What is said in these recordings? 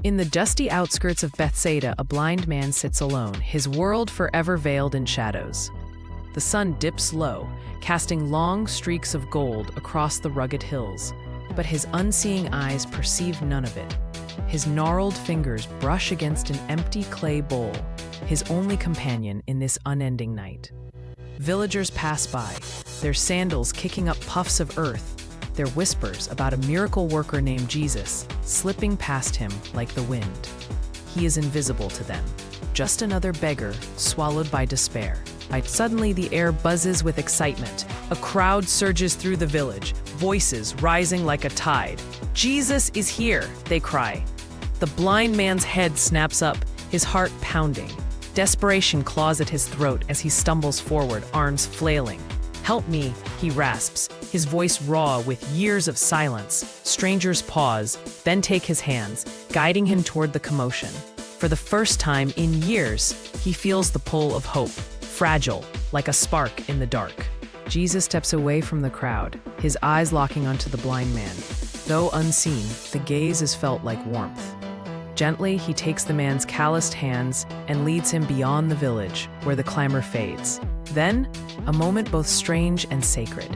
In the dusty outskirts of Bethsaida, a blind man sits alone, his world forever veiled in shadows. The sun dips low, casting long streaks of gold across the rugged hills, but his unseeing eyes perceive none of it. His gnarled fingers brush against an empty clay bowl, his only companion in this unending night. Villagers pass by, their sandals kicking up puffs of earth, their whispers about a miracle worker named Jesus slipping past him like the wind. He is invisible to them, just another beggar swallowed by despair. Suddenly the air buzzes with excitement. A crowd surges through the village, voices rising like a tide. "Jesus is here!" they cry. The blind man's head snaps up, his heart pounding. Desperation claws at his throat as he stumbles forward, arms flailing. "Help me," he rasps, his voice raw with years of silence. Strangers pause, then take his hands, guiding him toward the commotion. For the first time in years, he feels the pull of hope, fragile, like a spark in the dark. Jesus steps away from the crowd, his eyes locking onto the blind man. Though unseen, the gaze is felt like warmth. Gently, he takes the man's calloused hands and leads him beyond the village, where the clamor fades. Then, a moment both strange and sacred.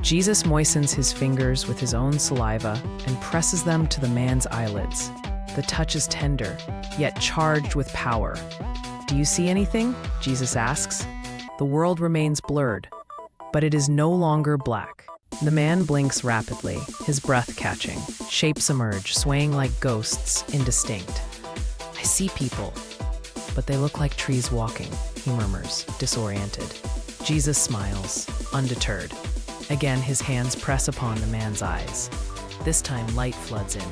Jesus moistens his fingers with his own saliva and presses them to the man's eyelids. The touch is tender, yet charged with power. "Do you see anything?" Jesus asks. The world remains blurred, but it is no longer black. The man blinks rapidly, his breath catching. Shapes emerge, swaying like ghosts, indistinct. "I see people, but they look like trees walking," he murmurs, disoriented. Jesus smiles, undeterred. Again, his hands press upon the man's eyes. This time, light floods in.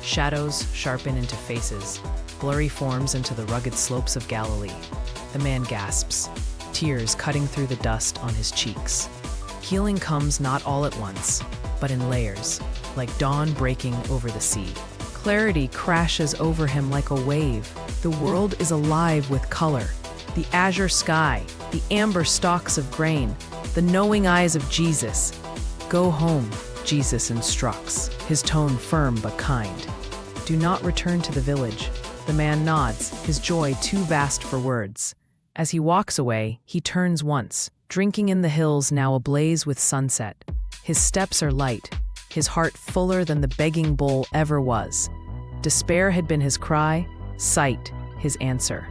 Shadows sharpen into faces, blurry forms into the rugged slopes of Galilee. The man gasps, tears cutting through the dust on his cheeks. Healing comes not all at once, but in layers, like dawn breaking over the sea. Clarity crashes over him like a wave. The world is alive with color. The azure sky, the amber stalks of grain, the knowing eyes of Jesus. "Go home," Jesus instructs, his tone firm but kind. "Do not return to the village." The man nods, his joy too vast for words. As he walks away, he turns once, drinking in the hills now ablaze with sunset. His steps are light, his heart fuller than the begging bowl ever was. Despair had been his cry, sight his answer.